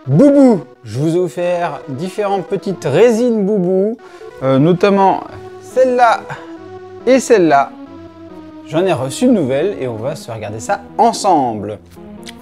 Boubou, je vous ai offert différentes petites résines Boubou, notamment celle-là et celle-là. J'en ai reçu de nouvelles et on va se regarder ça ensemble.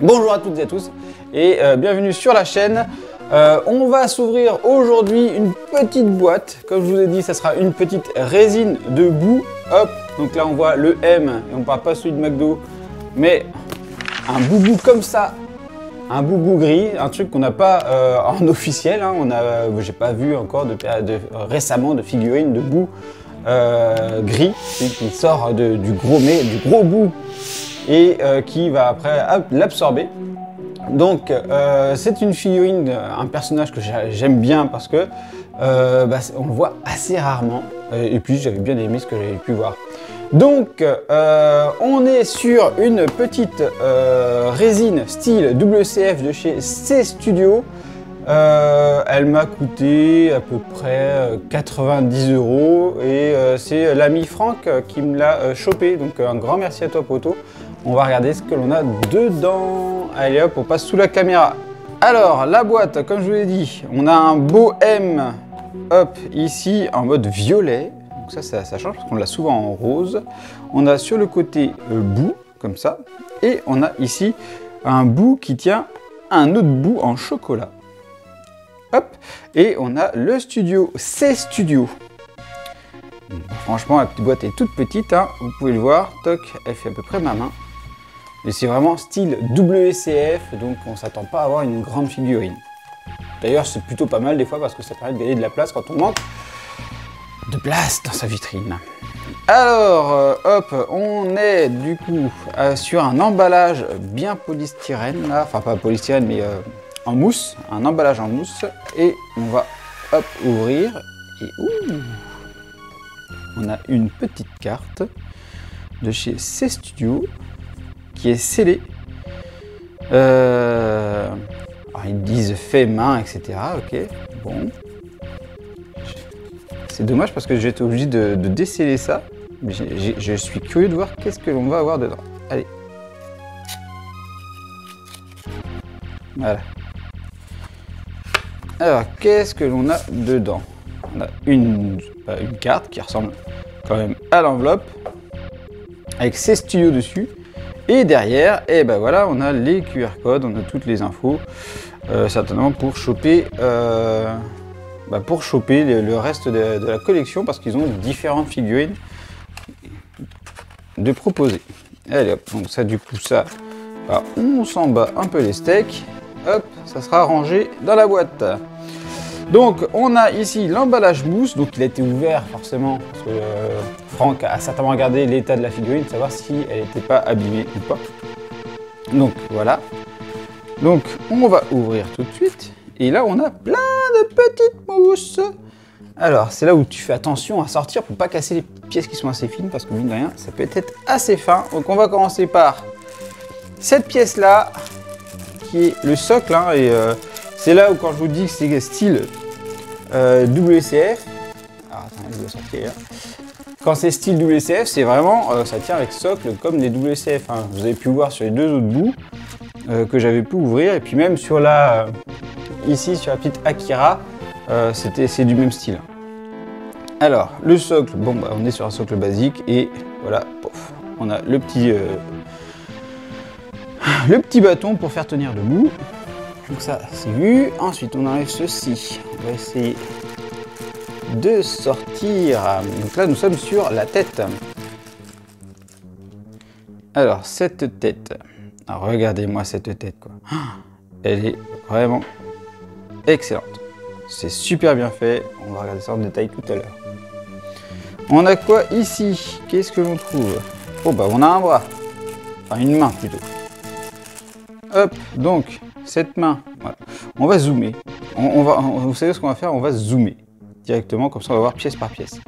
Bonjour à toutes et à tous et bienvenue sur la chaîne. On va s'ouvrir aujourd'hui une petite boîte. Comme je vous ai dit, ça sera une petite résine de boue. Hop, donc là on voit le M et on parle pas celui de McDo, mais un boubou comme ça. Un boubou gris, un truc qu'on n'a pas en officiel, hein. J'ai pas vu encore récemment de figurines de boue gris qui sort du gros bout et qui va après l'absorber. Donc c'est une figurine, un personnage que j'aime bien parce que on le voit assez rarement et puis j'avais bien aimé ce que j'avais pu voir. Donc on est sur une petite résine style WCF de chez C Studio. Elle m'a coûté à peu près 90 € et c'est l'ami Franck qui me l'a chopé. Donc un grand merci à toi poto. On va regarder ce que l'on a dedans. Allez hop, on passe sous la caméra. Alors la boîte, comme je vous l'ai dit, on a un beau M, hop, ici en mode violet. Donc ça change parce qu'on l'a souvent en rose. On a sur le côté bout, comme ça. Et on a ici un bout qui tient un autre bout en chocolat. Hop. Et on a le studio C Studio. Franchement, la petite boîte est toute petite, hein. Vous pouvez le voir. Toc, elle fait à peu près ma main. Et c'est vraiment style WCF, donc on ne s'attend pas à avoir une grande figurine. D'ailleurs, c'est plutôt pas mal des fois parce que ça permet de gagner de la place quand on manque de place dans sa vitrine. Alors, hop, on est du coup sur un emballage bien polystyrène, là. Enfin, pas polystyrène, mais en mousse, un emballage en mousse. Et on va, hop, ouvrir. Et ouh, on a une petite carte de chez C Studio qui est scellée. Alors, ils disent fait main, etc. Ok, bon. C'est dommage parce que j'ai été obligé de desceller ça. Je suis curieux de voir qu'est-ce que l'on va avoir dedans. Allez. Voilà. Alors, qu'est-ce que l'on a dedans? On a une carte qui ressemble quand même à l'enveloppe, avec C Studio dessus. Et derrière, et ben voilà, on a les QR codes, on a toutes les infos, certainement pour choper, le reste de la collection, parce qu'ils ont différentes figurines de proposer. Allez hop, donc ça du coup ça, on s'en bat un peu les steaks, hop, ça sera rangé dans la boîte. Donc on a ici l'emballage mousse, donc il a été ouvert forcément, parce que Franck a certainement regardé l'état de la figurine, savoir si elle n'était pas abîmée ou pas. Donc voilà. Donc on va ouvrir tout de suite, et là on a plein de petites mousses. Alors c'est là où tu fais attention à sortir pour pas casser les pièces qui sont assez fines, parce que mine de rien ça peut être assez fin. Donc on va commencer par cette pièce là, qui est le socle, hein, et c'est là où quand je vous dis que c'est style WCF, alors attends, il doit sortir. Quand c'est style WCF, c'est vraiment, ça tient avec socle comme les WCF, hein. Vous avez pu voir sur les deux autres bouts que j'avais pu ouvrir, et puis même sur la, ici sur la petite Akira, c'est du même style. Alors le socle, bon on est sur un socle basique, et voilà, pof, on a le petit bâton pour faire tenir debout. Donc ça c'est vu. Ensuite on enlève ceci. On va essayer de sortir. Donc là nous sommes sur la tête. Alors cette tête. Alors, regardez-moi cette tête quoi. Elle est vraiment excellente. C'est super bien fait. On va regarder ça en détail tout à l'heure. On a quoi ici? Qu'est-ce que l'on trouve? Oh bah on a un bras. Enfin une main plutôt. Hop, donc cette main, voilà. On va zoomer. Vous savez ce qu'on va faire? On va zoomer directement, comme ça on va voir pièce par pièce.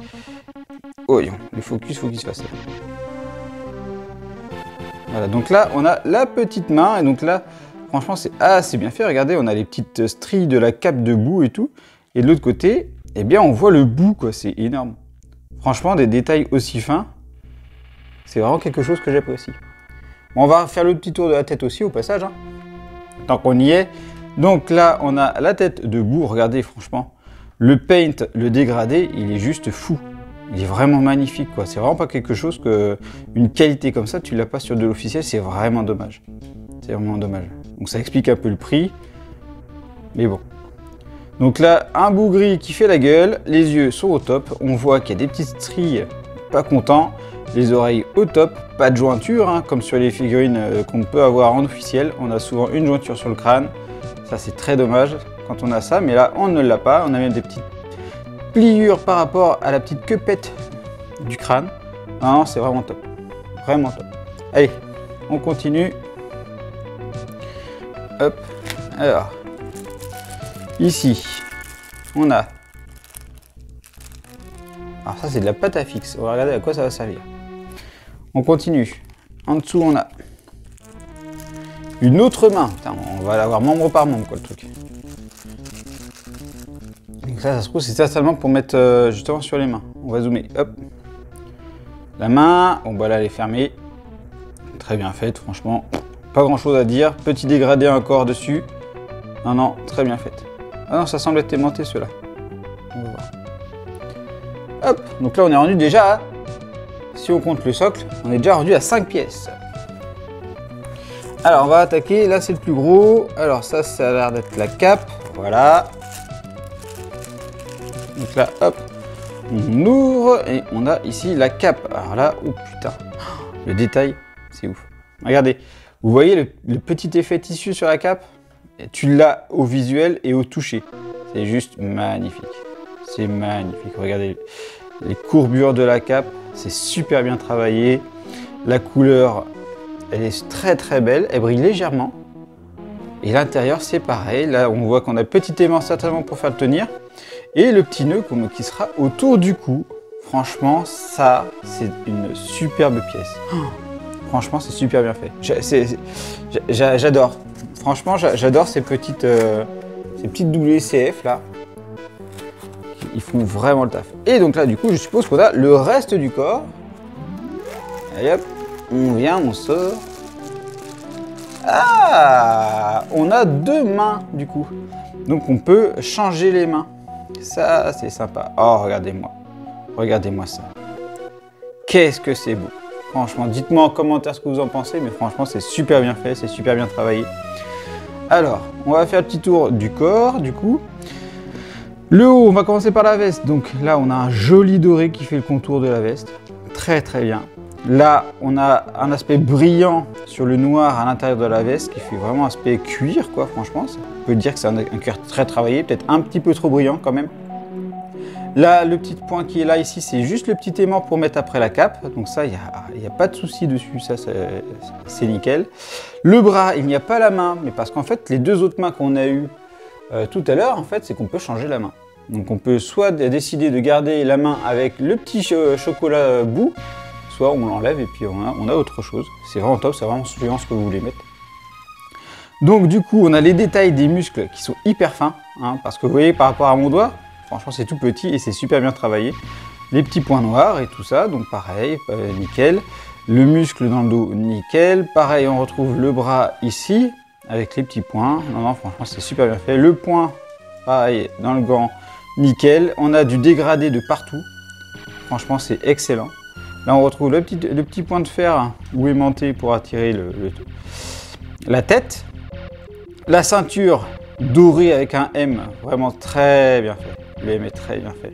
Oh, le focus, faut qu'il se fasse là. Voilà, donc là on a la petite main, et donc là, franchement c'est assez bien fait. Regardez, on a les petites stries de la cape de boue et tout. Et de l'autre côté, eh bien on voit le bout quoi, c'est énorme. Franchement, des détails aussi fins, c'est vraiment quelque chose que j'apprécie. Bon, on va faire le petit tour de la tête aussi au passage, hein. Tant qu'on y est, Donc là, on a la tête de boue. Regardez, franchement, le paint, le dégradé, il est juste fou. Il est vraiment magnifique, quoi. C'est vraiment pas quelque chose que... Une qualité comme ça, tu l'as pas sur de l'officiel, c'est vraiment dommage. C'est vraiment dommage. Donc ça explique un peu le prix. Mais bon. Donc là, un bout gris qui fait la gueule. Les yeux sont au top. On voit qu'il y a des petites stries pas contents. Les oreilles au top. Pas de jointure, hein, comme sur les figurines qu'on peut avoir en officiel. On a souvent une jointure sur le crâne. Ça, c'est très dommage quand on a ça. Mais là, on ne l'a pas. On a même des petites pliures par rapport à la petite quepette du crâne. Non, c'est vraiment top. Vraiment top. Allez, on continue. Hop. Alors, ici, on a... Alors ça, c'est de la pâte à fixe. On va regarder à quoi ça va servir. On continue. En dessous, on a une autre main. Putain, on va l'avoir membre par membre, quoi, le truc. Donc ça se trouve, c'est certainement pour mettre justement sur les mains. On va zoomer. Hop. La main, bon bah là, elle est fermée. Très bien faite, franchement. Pas grand chose à dire. Petit dégradé encore dessus. Non, non, très bien faite. Ah non, ça semble être aimanté ceux-là. On va voir. Hop, donc là on est rendu déjà à... Si on compte le socle, on est déjà rendu à 5 pièces. Alors on va attaquer, là c'est le plus gros. Alors ça a l'air d'être la cape. Voilà. Donc là, hop, on ouvre et on a ici la cape. Alors là, oh putain, le détail, c'est ouf. Regardez, vous voyez le petit effet tissu sur la cape? Tu l'as au visuel et au toucher. C'est juste magnifique. C'est magnifique. Regardez les courbures de la cape. C'est super bien travaillé. La couleur, elle est très très belle. Elle brille légèrement. Et l'intérieur, c'est pareil. Là, on voit qu'on a le petit aimant certainement pour faire le tenir. Et le petit nœud qui sera autour du cou. Franchement, ça, c'est une superbe pièce. Franchement, c'est super bien fait. J'adore. Franchement, j'adore ces petites WCF là. Ils font vraiment le taf. Et donc là, du coup, je suppose qu'on a le reste du corps. Allez hop, on vient, on sort. Ah, on a 2 mains du coup. Donc on peut changer les mains. Ça, c'est sympa. Oh, regardez-moi. Regardez-moi ça. Qu'est-ce que c'est beau. Franchement, dites-moi en commentaire ce que vous en pensez, mais franchement, c'est super bien fait, c'est super bien travaillé. Alors, on va faire le petit tour du corps, du coup. Le haut, on va commencer par la veste. Donc là, on a un joli doré qui fait le contour de la veste. Très, très bien. Là, on a un aspect brillant sur le noir à l'intérieur de la veste qui fait vraiment aspect cuir, quoi, franchement. On peut dire que c'est un cuir très travaillé, peut-être un petit peu trop brillant quand même. Là, le petit point qui est là, ici, c'est juste le petit aimant pour mettre après la cape. Donc ça, il n'y a pas de souci dessus, ça, c'est nickel. Le bras, il n'y a pas la main, mais parce qu'en fait, les 2 autres mains qu'on a eues tout à l'heure, en fait, c'est qu'on peut changer la main. Donc on peut soit décider de garder la main avec le petit chocolat bout, soit on l'enlève et puis on a autre chose. C'est vraiment top, c'est vraiment suivant ce que vous voulez mettre. Donc du coup, on a les détails des muscles qui sont hyper fins, hein, parce que vous voyez, par rapport à mon doigt, franchement, c'est tout petit et c'est super bien travaillé. Les petits points noirs et tout ça, donc pareil, nickel. Le muscle dans le dos, nickel. Pareil, on retrouve le bras ici, avec les petits points. Non, non, franchement, c'est super bien fait. Le point, pareil, dans le gant, nickel. On a du dégradé de partout. Franchement, c'est excellent. Là, on retrouve le petit point de fer ou aimanté pour attirer la tête. La ceinture dorée avec un M, vraiment très bien fait. Le M est très bien fait.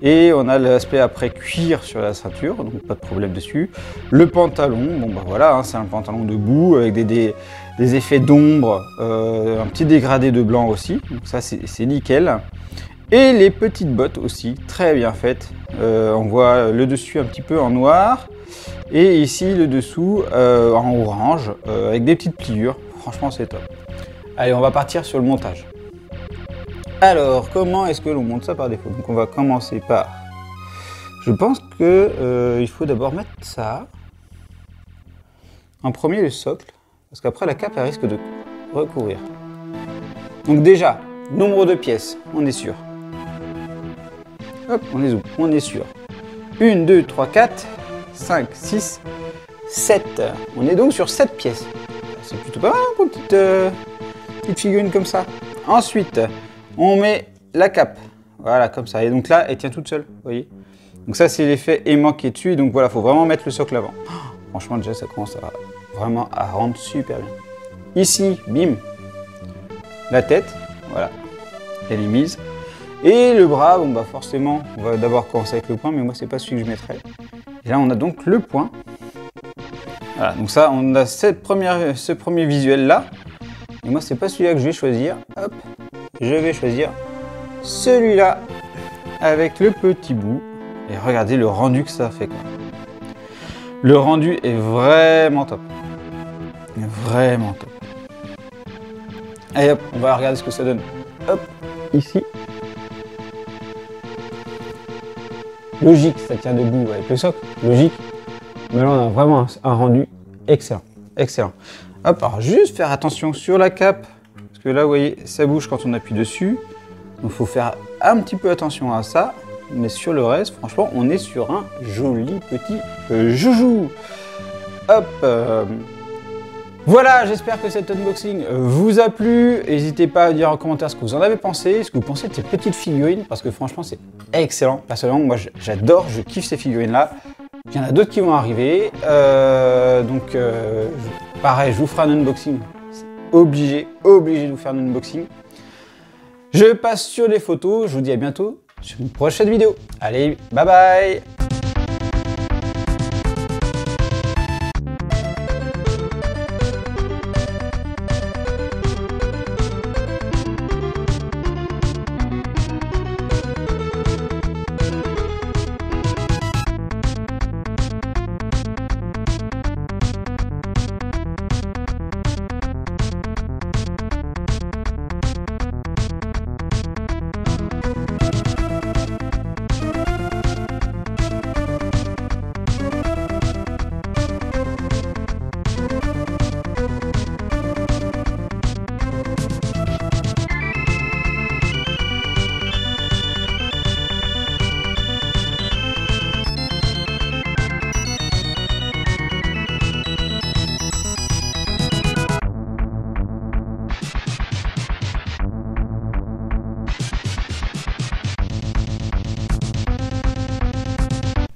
Et on a l'aspect après cuir sur la ceinture, donc pas de problème dessus. Le pantalon, bon bah voilà, hein, c'est un pantalon debout avec des effets d'ombre, un petit dégradé de blanc aussi, donc ça c'est nickel. Et les petites bottes aussi, très bien faites. On voit le dessus un petit peu en noir, et ici le dessous en orange, avec des petites pliures. Franchement, c'est top. Allez, on va partir sur le montage. Alors, comment est-ce que l'on monte ça par défaut? Donc on va commencer par... Je pense que il faut d'abord mettre ça. En premier, le socle, parce qu'après la cape, elle risque de recouvrir. Donc déjà, nombre de pièces, on est sûr. Hop, on est où? On est sûr. 1, 2, 3, 4, 5, 6, 7. On est donc sur 7 pièces. C'est plutôt pas mal pour une petite figurine comme ça. Ensuite, on met la cape. Voilà, comme ça. Et donc là, elle tient toute seule, vous voyez. Donc ça, c'est l'effet aimant qui est dessus. Donc voilà, il faut vraiment mettre le socle avant. Oh, franchement, déjà, ça commence vraiment à rendre super bien. Ici, bim, la tête, voilà, elle est mise. Et le bras, bon bah forcément, on va d'abord commencer avec le poing, mais moi, c'est pas celui que je mettrai. Et là, on a donc le poing. Voilà, donc ça, on a ce premier visuel-là. Et moi, c'est pas celui-là que je vais choisir. Hop, je vais choisir celui-là avec le petit bout. Et regardez le rendu que ça fait, quoi. Le rendu est vraiment top. Vraiment top. Allez hop, on va regarder ce que ça donne. Hop, ici. Logique, ça tient debout avec le socle. Logique. Mais là, on a vraiment un rendu excellent. Excellent. Hop, alors juste faire attention sur la cape. Parce que là, vous voyez, ça bouge quand on appuie dessus. Donc, il faut faire un petit peu attention à ça. Mais sur le reste, franchement, on est sur un joli petit joujou. Hop. Voilà, j'espère que cet unboxing vous a plu. N'hésitez pas à dire en commentaire ce que vous en avez pensé, ce que vous pensez de ces petites figurines, parce que franchement, c'est excellent. Personnellement, moi, j'adore, je kiffe ces figurines-là. Il y en a d'autres qui vont arriver. Pareil, je vous ferai un unboxing. C'est obligé de vous faire un unboxing. Je passe sur les photos. Je vous dis à bientôt sur une prochaine vidéo. Allez, bye bye!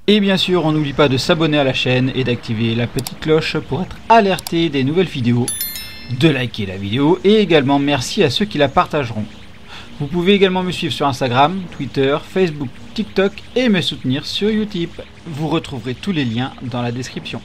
Et bien sûr, on n'oublie pas de s'abonner à la chaîne et d'activer la petite cloche pour être alerté des nouvelles vidéos, de liker la vidéo et également merci à ceux qui la partageront. Vous pouvez également me suivre sur Instagram, Twitter, Facebook, TikTok et me soutenir sur Utip. Vous retrouverez tous les liens dans la description.